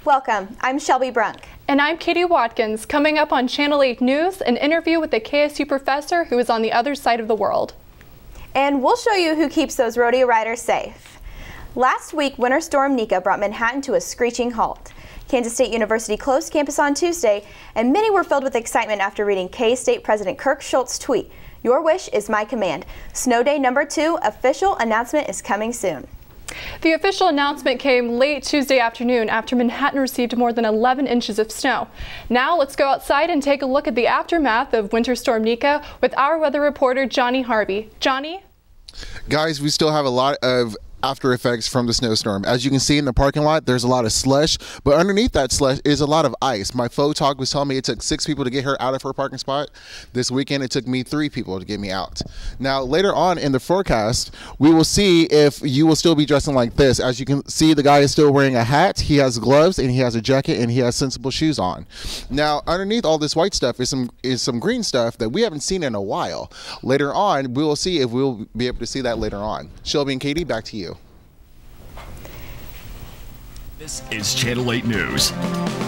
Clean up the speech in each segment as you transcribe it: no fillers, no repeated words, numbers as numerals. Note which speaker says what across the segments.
Speaker 1: Welcome, I'm Shelby Brunk.
Speaker 2: And I'm Katie Watkins. Coming up on Channel 8 News, an interview with a KSU professor who is on the other side of the world.
Speaker 1: And we'll show you who keeps those rodeo riders safe. Last week, Winter Storm Nika brought Manhattan to a screeching halt. Kansas State University closed campus on Tuesday, and many were filled with excitement after reading K-State President Kirk Schultz's tweet, "Your wish is my command. Snow day number 2, official announcement is coming soon."
Speaker 2: The official announcement came late Tuesday afternoon after Manhattan received more than 11 inches of snow. Now let's go outside and take a look at the aftermath of Winter Storm Nika with our weather reporter Johnny Harvey. Johnny?
Speaker 3: Guys, we still have a lot of after effects from the snowstorm. As you can see in the parking lot, there's a lot of slush, but underneath that slush is a lot of ice. My photog was telling me it took 6 people to get her out of her parking spot. This weekend, it took me 3 people to get me out. Now, later on in the forecast, we will see if you will still be dressing like this. As you can see, the guy is still wearing a hat, he has gloves, and he has a jacket, and he has sensible shoes on. Now, underneath all this white stuff is some green stuff that we haven't seen in a while. Later on, we will see if we'll be able to see that later on. Shelby and Katie, back to you.
Speaker 4: This is Channel 8 News,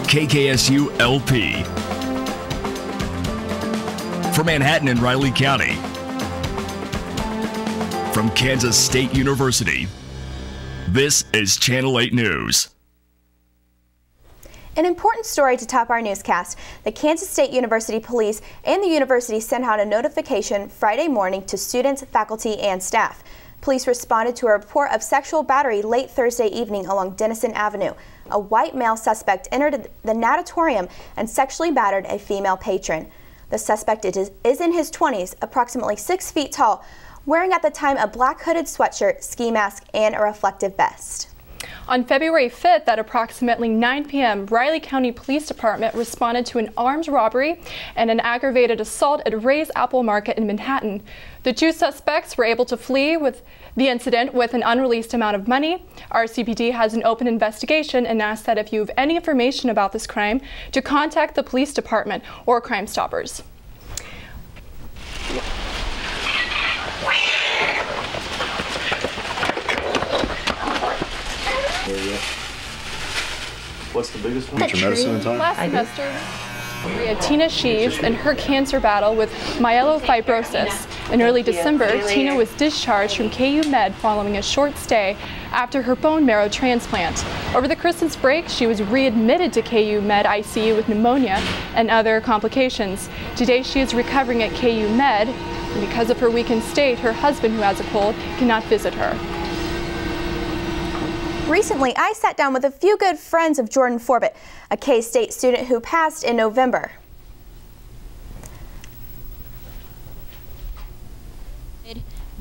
Speaker 4: KKSU LP. From Manhattan and Riley County. From Kansas State University, this is Channel 8 News.
Speaker 1: An important story to top our newscast. The Kansas State University Police and the university sent out a notification Friday morning to students, faculty, and staff. Police responded to a report of sexual battery late Thursday evening along Denison Avenue. A white male suspect entered the natatorium and sexually battered a female patron. The suspect is in his 20s, approximately 6 feet tall, wearing at the time a black hooded sweatshirt, ski mask, and a reflective vest.
Speaker 2: On February 5th at approximately 9 p.m., Riley County Police Department responded to an armed robbery and an aggravated assault at Ray's Apple Market in Manhattan. The 2 suspects were able to flee with the incident with an unreleased amount of money. RCPD has an open investigation and asks that if you have any information about this crime, to contact the police department or Crime Stoppers.
Speaker 5: What's the biggest one?
Speaker 6: What's your medicine in time?
Speaker 2: Last semester, Tina Sheaves in her cancer battle with myelofibrosis. In early December, Tina was discharged from KU Med following a short stay after her bone marrow transplant. Over the Christmas break, she was readmitted to KU Med ICU with pneumonia and other complications. Today, she is recovering at KU Med, and because of her weakened state, her husband, who has a cold, cannot visit her.
Speaker 1: Recently, I sat down with a few good friends of Jordan Forbett, a K-State student who passed in November.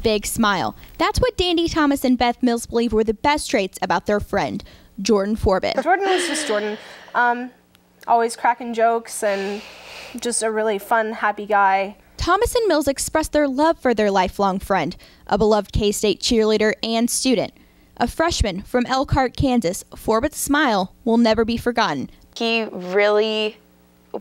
Speaker 7: Big smile. That's what Dandy Thomas and Beth Mills believe were the best traits about their friend, Jordan Forbett.
Speaker 8: Jordan was just Jordan. Always cracking jokes and just a really fun, happy guy.
Speaker 7: Thomas and Mills expressed their love for their lifelong friend, a beloved K-State cheerleader and student. A freshman from Elkhart, Kansas, Forbett's smile will never be forgotten.
Speaker 9: He really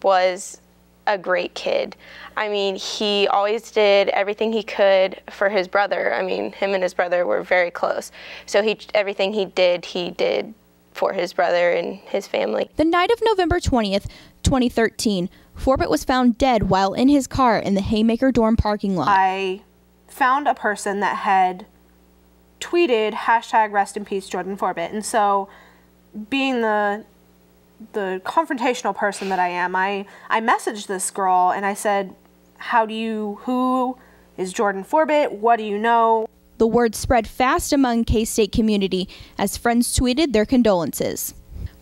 Speaker 9: was a great kid. I mean, he always did everything he could for his brother. I mean, him and his brother were very close. So everything he did for his brother and his family.
Speaker 7: The night of November 20th, 2013, Forbett was found dead while in his car in the Haymaker dorm parking lot.
Speaker 8: I found a person that had tweeted #RestInPeace Jordan Forbett, and so being the confrontational person that I am, I messaged this girl and I said, who is Jordan Forbett? What do you know?
Speaker 7: The word spread fast among K-State community as friends tweeted their condolences.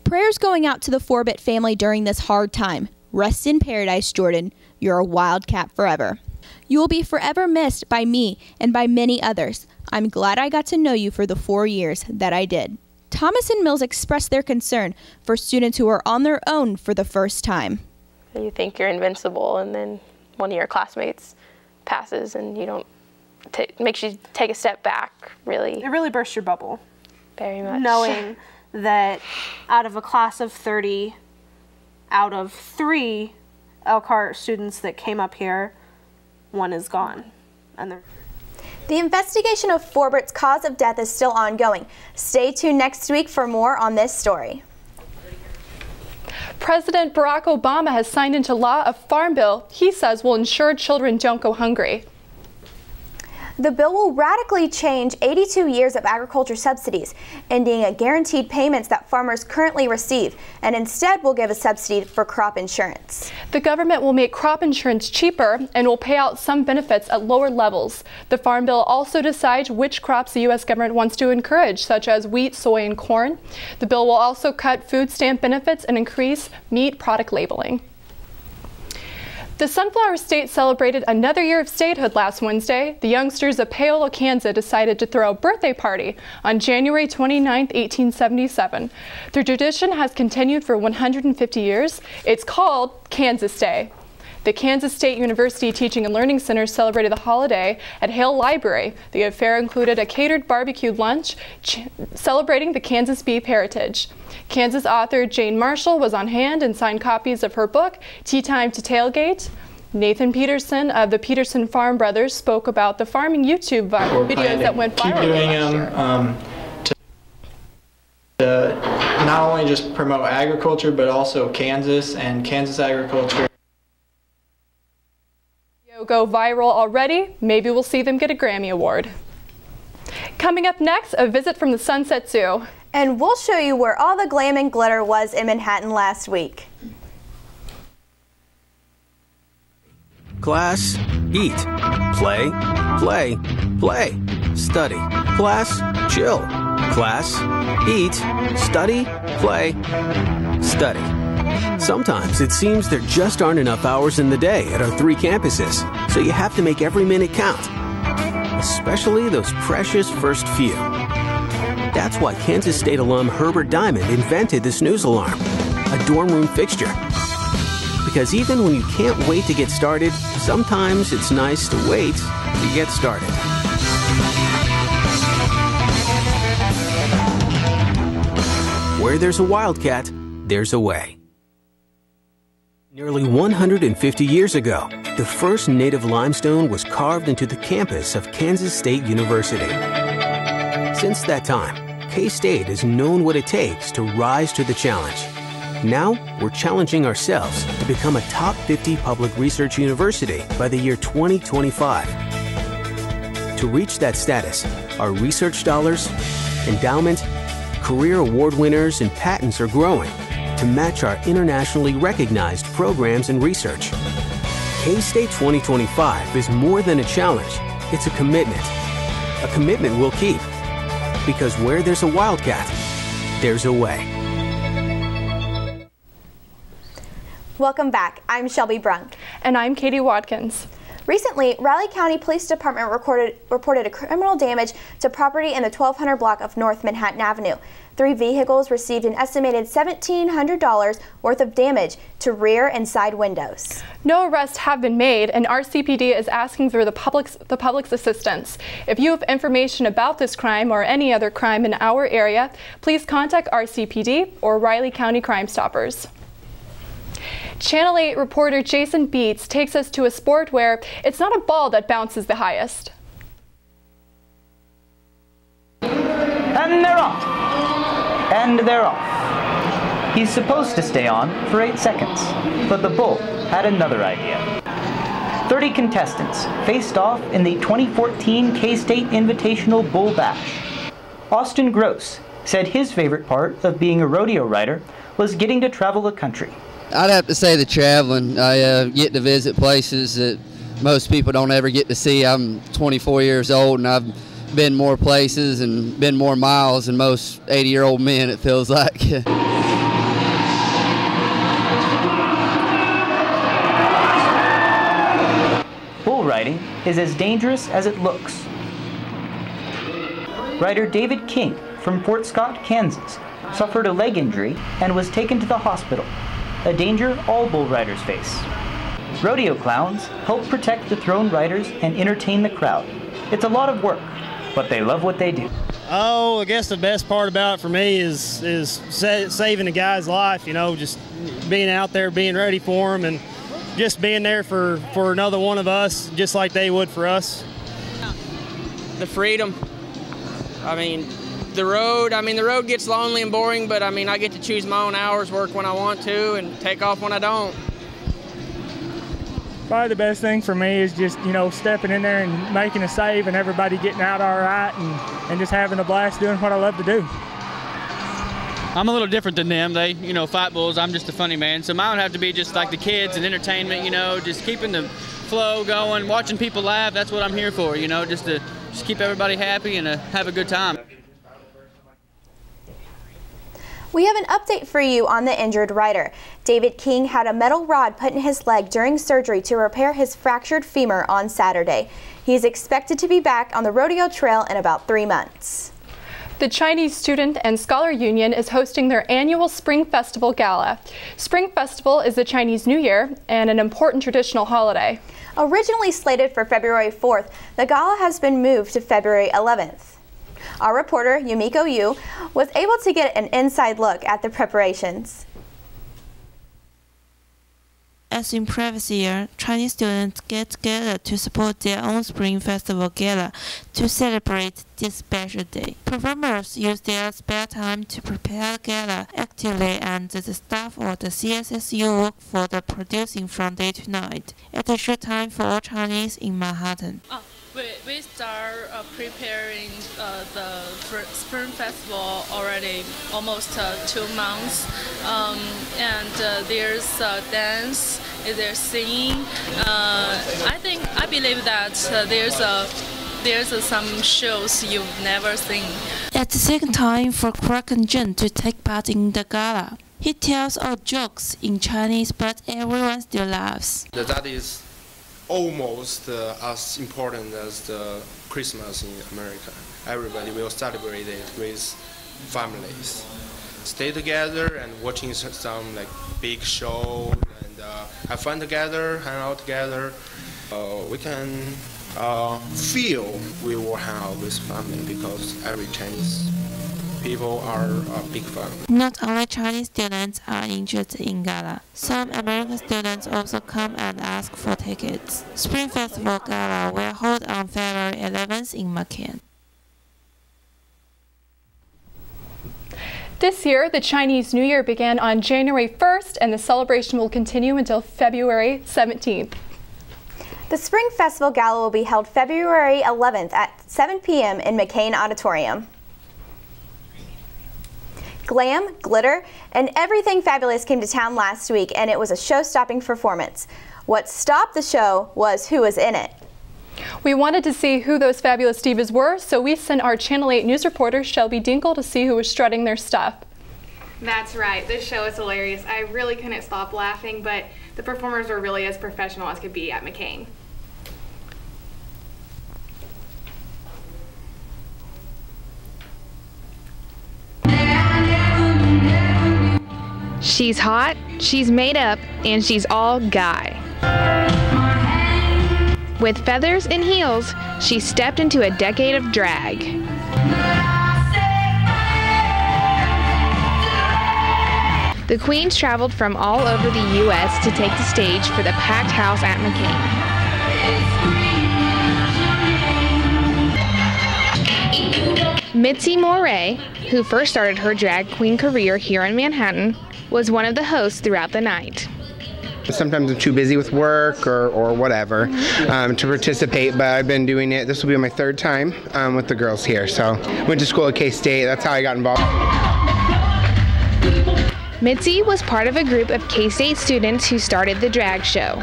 Speaker 7: Prayers going out to the Forbett family during this hard time. Rest in paradise, Jordan. You're a Wildcat forever. You will be forever missed by me and by many others. I'm glad I got to know you for the 4 years that I did. Thomas and Mills expressed their concern for students who are on their own for the first time.
Speaker 9: You think you're invincible, and then one of your classmates passes, and you don't. Makes you take a step back, really.
Speaker 8: It really bursts your bubble.
Speaker 9: Very much.
Speaker 8: Knowing that out of a class of 30, out of 3 Elkhart students that came up here, 1 is gone. And they're
Speaker 1: The investigation of Forbett's cause of death is still ongoing. Stay tuned next week for more on this story.
Speaker 2: President Barack Obama has signed into law a farm bill he says will ensure children don't go hungry.
Speaker 1: The bill will radically change 82 years of agriculture subsidies, ending a guaranteed payments that farmers currently receive, and instead will give a subsidy for crop insurance.
Speaker 2: The government will make crop insurance cheaper and will pay out some benefits at lower levels. The Farm Bill also decides which crops the U.S. government wants to encourage, such as wheat, soy, and corn. The bill will also cut food stamp benefits and increase meat product labeling. The Sunflower State celebrated another year of statehood last Wednesday. The youngsters of Paola, Kansas decided to throw a birthday party on January 29, 1877. The tradition has continued for 150 years. It's called Kansas Day. The Kansas State University Teaching and Learning Center celebrated the holiday at Hale Library. The affair included a catered barbecue lunch celebrating the Kansas beef heritage. Kansas author Jane Marshall was on hand and signed copies of her book, Tea Time to Tailgate. Nathan Peterson of the Peterson Farm Brothers spoke about the farming YouTube videos that went viral.
Speaker 5: Keep doing them to not only just promote agriculture, but also Kansas and Kansas agriculture.
Speaker 2: Go viral already. Maybe we'll see them get a Grammy Award. Coming up next, a visit from the Sunset Zoo.
Speaker 1: And we'll show you where all the glam and glitter was in Manhattan last week.
Speaker 6: Class, eat, play, play, play, study. Class, chill. Class, eat, study, play, study. Sometimes it seems there just aren't enough hours in the day at our 3 campuses, so you have to make every minute count, especially those precious first few. That's why Kansas State alum Herbert Diamond invented the snooze alarm, a dorm room fixture. Because even when you can't wait to get started, sometimes it's nice to wait to get started. Where there's a Wildcat, there's a way. Nearly 150 years ago, the first native limestone was carved into the campus of Kansas State University. Since that time, K-State has known what it takes to rise to the challenge. Now, we're challenging ourselves to become a top 50 public research university by the year 2025. To reach that status, our research dollars, endowment, career award winners, and patents are growing to match our internationally recognized programs and research. K-State 2025 is more than a challenge, it's a commitment we'll keep. Because where there's a Wildcat, there's a way.
Speaker 1: Welcome back. I'm Shelby Brunk.
Speaker 2: And I'm Katie Watkins.
Speaker 1: Recently, Riley County Police Department reported a criminal damage to property in the 1200 block of North Manhattan Avenue. 3 vehicles received an estimated $1,700 worth of damage to rear and side windows.
Speaker 2: No arrests have been made, and RCPD is asking for the public's assistance. If you have information about this crime or any other crime in our area, please contact RCPD or Riley County Crime Stoppers. Channel 8 reporter Jason Beats takes us to a sport where it's not a ball that bounces the highest.
Speaker 10: And they're off. And they're off. He's supposed to stay on for 8 seconds, but the bull had another idea. 30 contestants faced off in the 2014 K-State Invitational Bull Bash. Austin Gross said his favorite part of being a rodeo rider was getting to travel the country.
Speaker 11: I'd have to say the traveling. I get to visit places that most people don't ever get to see. I'm 24 years old and I've been more places and been more miles than most 80-year-old men, it feels like.
Speaker 10: Bull riding is as dangerous as it looks. Rider David King from Fort Scott, Kansas, suffered a leg injury and was taken to the hospital, a danger all bull riders face. Rodeo clowns help protect the throne riders and entertain the crowd. It's a lot of work, but they love what they do.
Speaker 12: Oh, I guess the best part about it for me is saving the guy's life, you know, just being out there, being ready for him, and just being there for another one of us, just like they would for us.
Speaker 13: The freedom. I mean, the road. I mean, the road gets lonely and boring, but I mean, I get to choose my own hours, work when I want to, and take off when I don't.
Speaker 14: Probably the best thing for me is just, you know, stepping in there and making a save and everybody getting out all right and just having a blast doing what I love to do.
Speaker 15: I'm a little different than them. They, you know, fight bulls. I'm just a funny man. So mine would have to be just like the kids and entertainment, you know, just keeping the flow going, watching people laugh. That's what I'm here for, you know, just to keep everybody happy and have a good time.
Speaker 1: We have an update for you on the injured rider. David King had a metal rod put in his leg during surgery to repair his fractured femur on Saturday. He is expected to be back on the rodeo trail in about 3 months.
Speaker 2: The Chinese Student and Scholar Union is hosting their annual Spring Festival Gala. Spring Festival is the Chinese New Year and an important traditional holiday.
Speaker 1: Originally slated for February 4th, the gala has been moved to February 11th. Our reporter, Yumiko Yu, was able to get an inside look at the preparations.
Speaker 16: As in previous year, Chinese students get together to support their own Spring Festival Gala to celebrate this special day. Performers use their spare time to prepare the gala actively, and the staff of the CSSU work for the producing from day to night. At a short time for all Chinese in Manhattan.
Speaker 17: We start preparing the Spring Festival already almost 2 months, and there's dance, there's singing. I believe that there's some shows you've never seen.
Speaker 16: At the second time for Craig and Jun to take part in the gala. He tells all jokes in Chinese, but everyone still laughs.
Speaker 18: That is almost as important as the Christmas in America. Everybody will celebrate it with families. Stay together and watching some like big show and have fun together, hang out together. We can feel we will hang out with family because every Chinese people are a big fan.
Speaker 16: Not only Chinese students are interested in Gala. Some American students also come and ask for tickets. Spring Festival Gala will hold on February 11th in McCain.
Speaker 2: This year, the Chinese New Year began on January 1st, and the celebration will continue until February 17th.
Speaker 1: The Spring Festival Gala will be held February 11th at 7 p.m. in McCain Auditorium. Glam, glitter, and everything fabulous came to town last week, and it was a show-stopping performance. What stopped the show was who was in it.
Speaker 2: We wanted to see who those fabulous divas were, so we sent our Channel 8 news reporter Shelby Dinkle to see who was strutting their stuff.
Speaker 19: That's right. This show is hilarious. I really couldn't stop laughing, but the performers were really as professional as could be at McCain.
Speaker 20: She's hot, she's made up, and she's all guy. With feathers and heels, she stepped into a decade of drag. The queens traveled from all over the U.S. to take the stage for the packed house at McCain. Mitzi Moray, who first started her drag queen career here in Manhattan, was one of the hosts throughout the night.
Speaker 21: Sometimes I'm too busy with work or whatever to participate, but I've been doing it. This will be my 3rd time with the girls here. So went to school at K-State. That's how I got involved.
Speaker 20: Mitzi was part of a group of K-State students who started the drag show.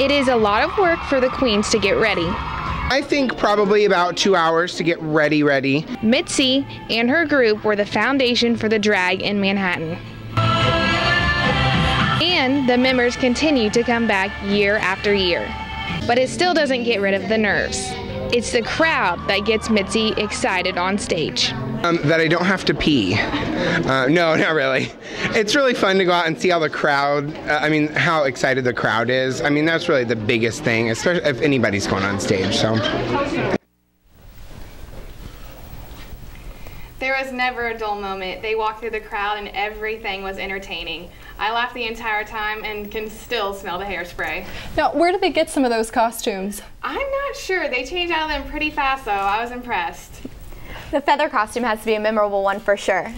Speaker 20: It is a lot of work for the queens to get ready.
Speaker 21: I think probably about 2 hours to get ready.
Speaker 20: Mitzi and her group were the foundation for the drag in Manhattan. And the members continue to come back year after year. But it still doesn't get rid of the nerves. It's the crowd that gets Mitzi excited on stage.
Speaker 21: That I don't have to pee. No, not really. It's really fun to go out and see how the crowd, how excited the crowd is. That's really the biggest thing, especially if anybody's going on stage. So.
Speaker 19: There was never a dull moment. They walked through the crowd and everything was entertaining. I laughed the entire time and can still smell the hairspray.
Speaker 2: Now, where did they get some of those costumes?
Speaker 19: I'm not sure. They changed out of them pretty fast, though. I was impressed.
Speaker 1: The feather costume has to be a memorable one for sure.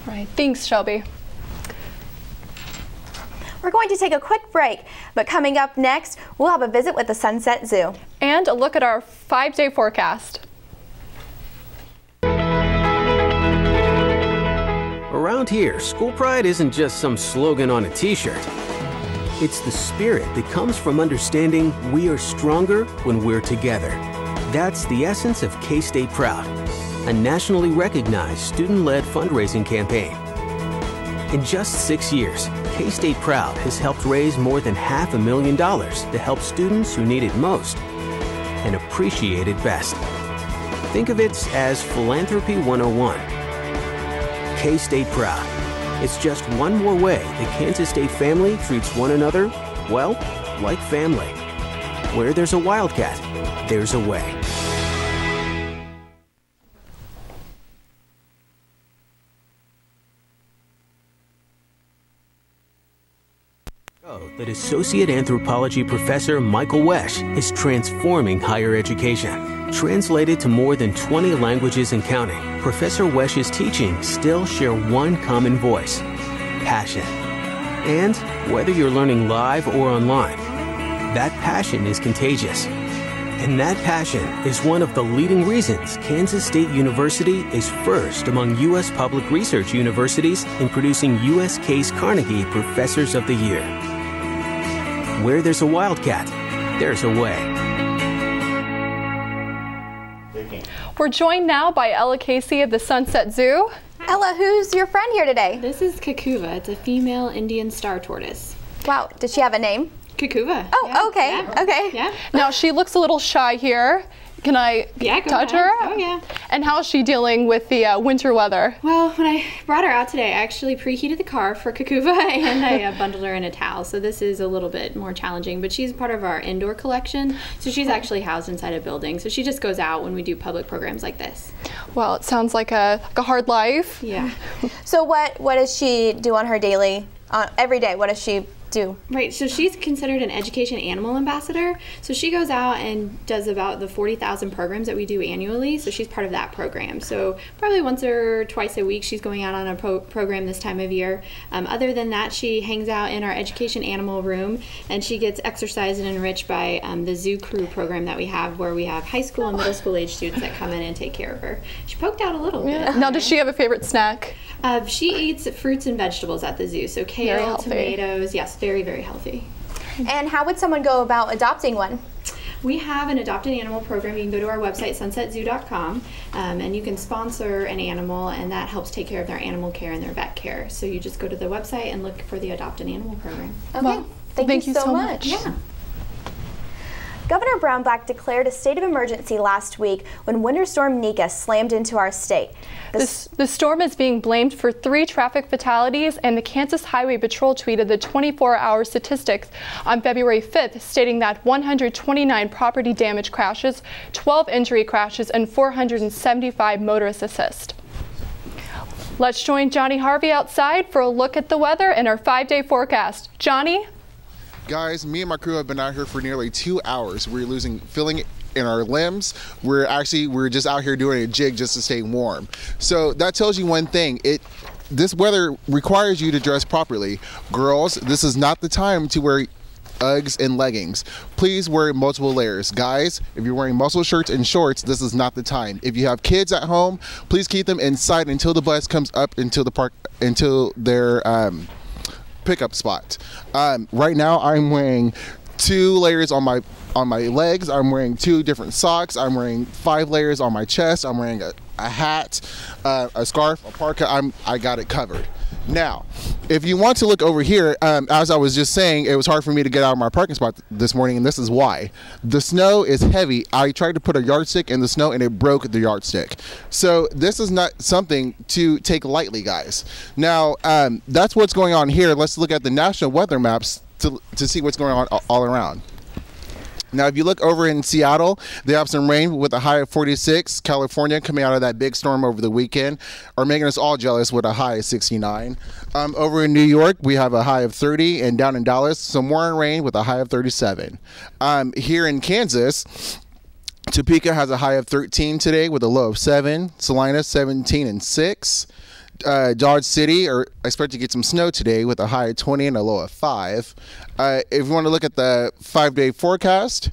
Speaker 2: Right. Thanks, Shelby.
Speaker 1: We're going to take a quick break, but coming up next, we'll have a visit with the Sunset Zoo.
Speaker 2: And a look at our 5-day forecast.
Speaker 6: Around here, school pride isn't just some slogan on a t-shirt. It's the spirit that comes from understanding we are stronger when we're together. That's the essence of K-State Proud, a nationally recognized student-led fundraising campaign. In just 6 years, K-State Proud has helped raise more than $500,000 to help students who need it most and appreciate it best. Think of it as Philanthropy 101. K-State Proud. It's just one more way the Kansas State family treats one another, well, like family. Where there's a Wildcat, there's a way. That Associate Anthropology Professor Michael Wesch is transforming higher education. Translated to more than 20 languages and counting, Professor Wesch's teachings still share one common voice: passion. And whether you're learning live or online, that passion is contagious. And that passion is one of the leading reasons Kansas State University is first among U.S. public research universities in producing U.S. Case Carnegie Professors of the Year. Where there's a Wildcat, there's a way.
Speaker 2: We're joined now by Ella Casey of the Sunset Zoo.
Speaker 1: Ella, who's your friend here today?
Speaker 3: This is Kakuva. It's a female Indian star tortoise.
Speaker 1: Wow, does she have a name?
Speaker 3: Kakuva.
Speaker 1: Oh,
Speaker 3: yeah,
Speaker 1: okay,
Speaker 3: yeah.
Speaker 1: okay.
Speaker 3: Yeah.
Speaker 2: Now, she looks a little shy here. Can I touch her?
Speaker 3: Oh, yeah.
Speaker 2: And how's she dealing with the winter weather?
Speaker 3: Well, when I brought her out today, I actually preheated the car for Kakuva and I bundled her in a towel. So this is a little bit more challenging, but she's part of our indoor collection. So she's actually housed inside a building. So she just goes out when we do public programs like this.
Speaker 2: Well, it sounds like a hard life.
Speaker 3: Yeah.
Speaker 1: So what does she do on her daily, every day? What does she do?
Speaker 3: Right, so she's considered an education animal ambassador. So she goes out and does about the 40,000 programs that we do annually. So she's part of that program. So probably once or twice a week she's going out on a program this time of year. Other than that, she hangs out in our education animal room and she gets exercised and enriched by the zoo crew program that we have, where we have high school and middle school age students that come in and take care of her. She poked out a little bit.
Speaker 2: Now, does she have a favorite snack?
Speaker 3: She eats fruits and vegetables at the zoo. So kale, tomatoes, yes, very, very healthy.
Speaker 1: And how would someone go about adopting one?
Speaker 3: We have an adopted animal program. You can go to our website, sunsetzoo.com, and you can sponsor an animal, and that helps take care of their animal care and their vet care. So you just go to the website and look for the Adopt an Animal program.
Speaker 1: Okay,
Speaker 2: well,
Speaker 1: thank you so much.
Speaker 3: Yeah.
Speaker 1: Governor Brownback declared a state of emergency last week when Winter Storm Nika slammed into our state.
Speaker 2: The storm is being blamed for 3 traffic fatalities, and the Kansas Highway Patrol tweeted the 24-hour statistics on February 5th, stating that 129 property damage crashes, 12 injury crashes, and 475 motorist assist. Let's join Johnny Harvey outside for a look at the weather and our 5-day forecast. Johnny?
Speaker 22: Guys, me and my crew have been out here for nearly 2 hours. We're losing feeling in our limbs. We're just out here doing a jig just to stay warm. So that tells you one thing. This weather requires you to dress properly. Girls, this is not the time to wear Uggs and leggings. Please wear multiple layers. Guys, if you're wearing muscle shirts and shorts, this is not the time. If you have kids at home, please keep them inside until the bus comes up into the park, until their pickup spot. Right now I'm wearing 2 layers on my legs. I'm wearing 2 different socks. I'm wearing 5 layers on my chest. I'm wearing a hat, a scarf, a parka. I got it covered. Now, if you want to look over here, as I was just saying, it was hard for me to get out of my parking spot this morning, and this is why. The snow is heavy. I tried to put a yardstick in the snow, and it broke the yardstick. So this is not something to take lightly, guys. Now, that's what's going on here. Let's look at the national weather maps to see what's going on all around. Now, if you look over in Seattle, they have some rain with a high of 46. California, coming out of that big storm over the weekend, are making us all jealous with a high of 69. Over in New York, we have a high of 30, and down in Dallas, some more rain with a high of 37. Here in Kansas, Topeka has a high of 13 today with a low of 7. Salina, 17 and 6. Dodge City are expected to get some snow today with a high of 20 and a low of 5. If you want to look at the 5-day forecast,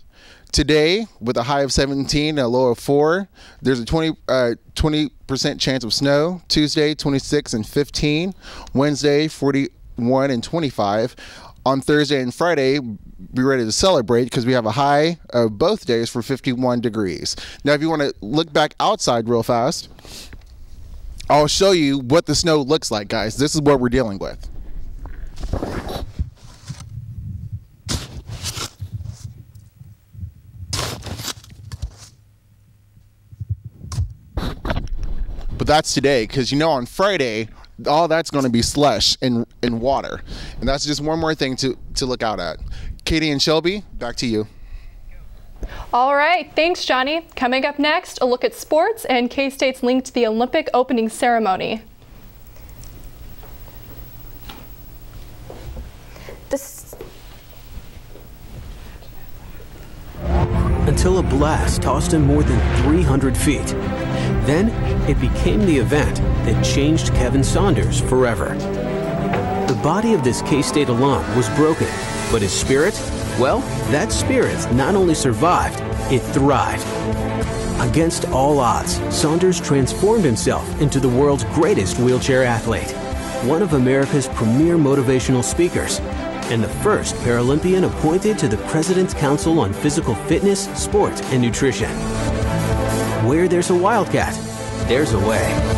Speaker 22: today with a high of 17 and a low of 4, there's a 20% chance of snow. Tuesday, 26 and 15. Wednesday, 41 and 25. On Thursday and Friday, be ready to celebrate because we have a high of both days for 51 degrees. Now, if you want to look back outside real fast, I'll show you what the snow looks like, guys. This is what we're dealing with. But that's today, because you know on Friday, all that's going to be slush and water. And that's just one more thing to look out at. Katie and Shelby, back to you.
Speaker 2: All right, thanks, Johnny. Coming up next, a look at sports and K-State's link to the Olympic opening ceremony.
Speaker 6: Until a blast tossed him more than 300 feet. Then it became the event that changed Kevin Saunders forever. The body of this K-State alum was broken, but his spirit, well, that spirit not only survived, it thrived. Against all odds, Saunders transformed himself into the world's greatest wheelchair athlete, one of America's premier motivational speakers, and the first Paralympian appointed to the President's Council on Physical Fitness, Sport, and Nutrition. Where there's a Wildcat, there's a way.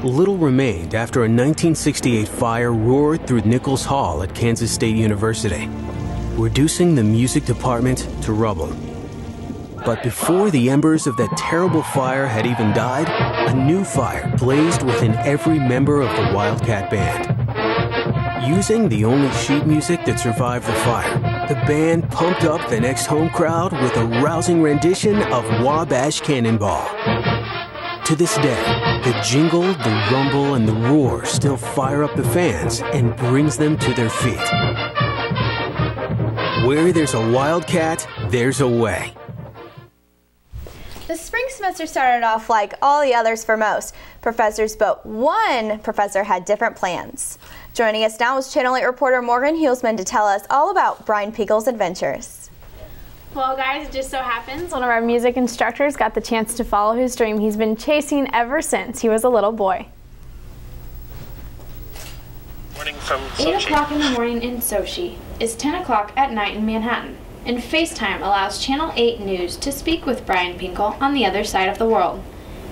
Speaker 6: Little remained after a 1968 fire roared through Nichols Hall at Kansas State University, reducing the music department to rubble. But before the embers of that terrible fire had even died, a new fire blazed within every member of the Wildcat band. Using the only sheet music that survived the fire, the band pumped up the next home crowd with a rousing rendition of Wabash Cannonball. To this day, the jingle, the rumble, and the roar still fire up the fans and brings them to their feet. Where there's a Wildcat, there's a way.
Speaker 1: The spring semester started off like all the others for most professors, but one professor had different plans. Joining us now is Channel 8 reporter Morgan Hulsman to tell us all about Brian Pinkle's adventures.
Speaker 4: Well, guys, it just so happens one of our music instructors got the chance to follow his dream he's been chasing ever since he was a little boy.
Speaker 7: Morning from
Speaker 4: 8 o'clock in the morning in Sochi is 10 o'clock at night in Manhattan, and FaceTime allows Channel 8 News to speak with Brian Pinkle on the other side of the world.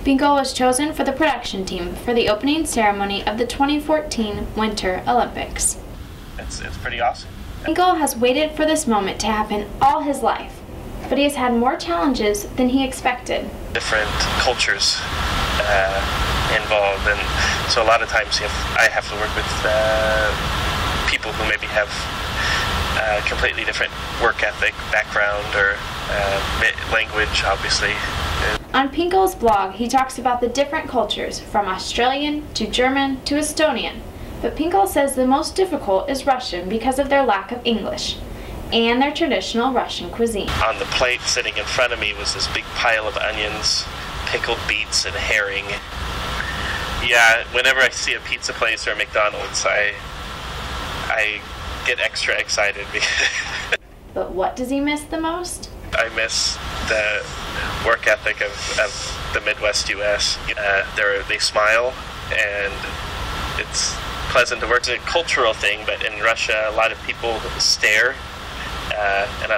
Speaker 4: Pinkle was chosen for the production team for the opening ceremony of the 2014 Winter Olympics.
Speaker 7: It's pretty awesome.
Speaker 4: Pinkle has waited for this moment to happen all his life, but he has had more challenges than he expected.
Speaker 7: Different cultures involved, and so a lot of times I have to work with people who maybe have completely different work ethic, background, or language, obviously.
Speaker 4: On Pinkle's blog, he talks about the different cultures, from Australian to German to Estonian. But Pinkle says the most difficult is Russian because of their lack of English and their traditional Russian cuisine.
Speaker 7: On the plate sitting in front of me was this big pile of onions, pickled beets, and herring. Yeah, whenever I see a pizza place or a McDonald's, I get extra excited.
Speaker 4: But what does he miss the most?
Speaker 7: I miss the work ethic of the Midwest U.S. They smile, and it's pleasant to work. It's a cultural thing, but in Russia, a lot of people stare, and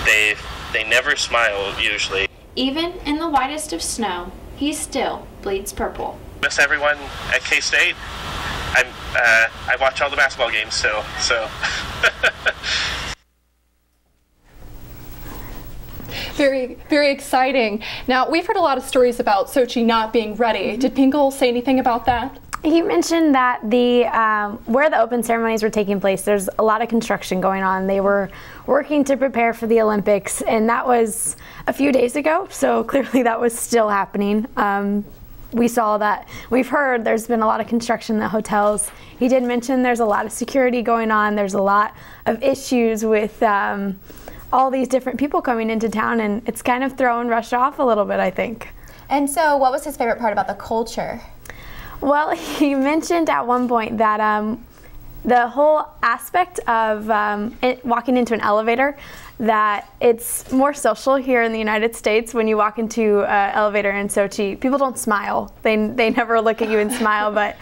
Speaker 7: they never smile usually.
Speaker 4: Even in the whitest of snow, he still bleeds purple.
Speaker 7: Miss everyone at K-State. I watch all the basketball games still, so.
Speaker 2: Very, very exciting. Now, we've heard a lot of stories about Sochi not being ready. Did Pinkel say anything about that?
Speaker 8: He mentioned that where the open ceremonies were taking place, there's a lot of construction going on. They were working to prepare for the Olympics, and that was a few days ago, so clearly that was still happening. We saw that, we've heard there's been a lot of construction in the hotels. He did mention there's a lot of security going on. There's a lot of issues with all these different people coming into town, and it's kind of thrown Russia off a little bit, I think.
Speaker 1: And so what was his favorite part about the culture?
Speaker 8: Well, he mentioned at one point that the whole aspect of walking into an elevator, that it's more social here in the United States. When you walk into an elevator in Sochi, people don't smile. They never look at you and smile, but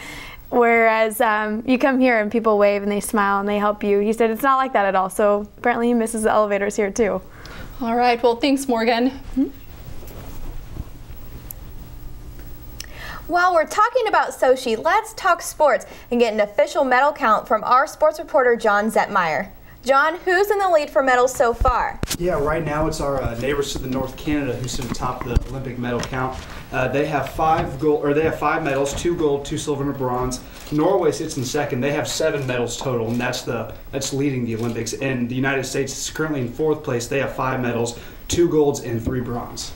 Speaker 8: whereas you come here and people wave and they smile and they help you. He said it's not like that at all, so apparently he misses the elevators here too.
Speaker 2: All right, well, thanks, Morgan.
Speaker 1: While we're talking about Sochi, let's talk sports and get an official medal count from our sports reporter, John Zetmeyer. John, who's in the lead for medals so far?
Speaker 9: Yeah, right now it's our neighbors to the north, Canada, who sit atop the Olympic medal count. They have five medals, 2 gold, 2 silver, and a bronze. Norway sits in second. They have 7 medals total, and that's leading the Olympics. And the United States is currently in 4th place. They have 5 medals, 2 golds, and 3 bronze.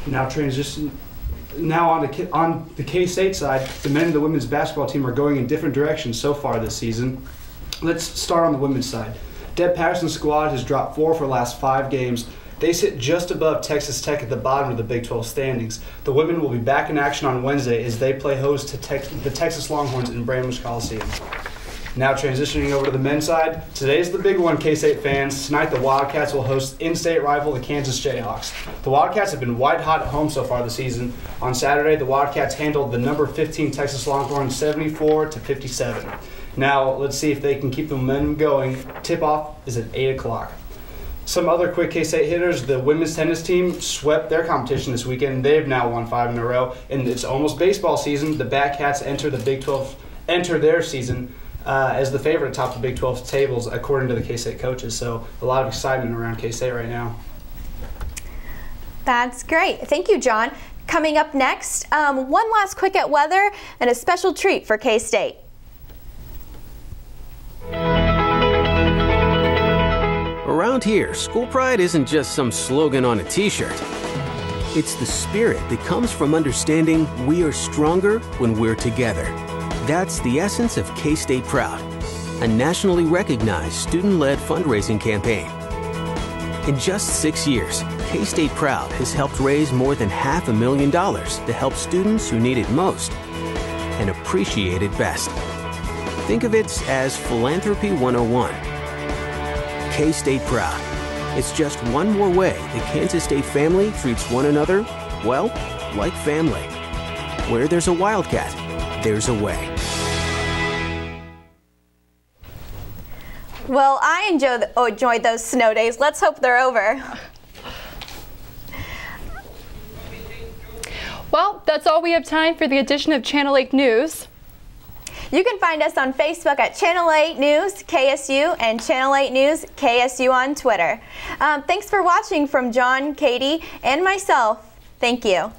Speaker 9: Now on the K-State side, the men and the women's basketball team are going in different directions so far this season. Let's start on the women's side. Deb Patterson's squad has dropped 4 for the last 5 games. They sit just above Texas Tech at the bottom of the Big 12 standings. The women will be back in action on Wednesday as they play host to the Texas Longhorns in Bramlage Coliseum. Now transitioning over to the men's side, today's the big one, K-State fans. Tonight the Wildcats will host in-state rival the Kansas Jayhawks. The Wildcats have been white hot at home so far this season. On Saturday, the Wildcats handled the number 15 Texas Longhorns 74-57. Now let's see if they can keep the momentum going. Tip-off is at 8 o'clock. Some other quick K-State hitters, the women's tennis team swept their competition this weekend. They've now won 5 in a row, and it's almost baseball season. The Batcats enter their season as the favorite atop the Big 12 tables, according to the K-State coaches. So a lot of excitement around K-State right now.
Speaker 1: That's great. Thank you, John. Coming up next, one last quick at weather and a special treat for K-State.
Speaker 6: Around here, school pride isn't just some slogan on a t-shirt. It's the spirit that comes from understanding we are stronger when we're together. That's the essence of K-State Proud, a nationally recognized student-led fundraising campaign. In just 6 years, K-State Proud has helped raise more than $500,000 to help students who need it most and appreciate it best. Think of it as Philanthropy 101. K-State Proud. It's just one more way the Kansas State family treats one another, well, like family. Where there's a Wildcat, there's a way.
Speaker 1: Well, I enjoyed those snow days. Let's hope they're over.
Speaker 2: Well, that's all we have time for the edition of Channel 8 News.
Speaker 1: You can find us on Facebook at Channel 8 News KSU and Channel 8 News KSU on Twitter. Thanks for watching from John, Katie, and myself. Thank you.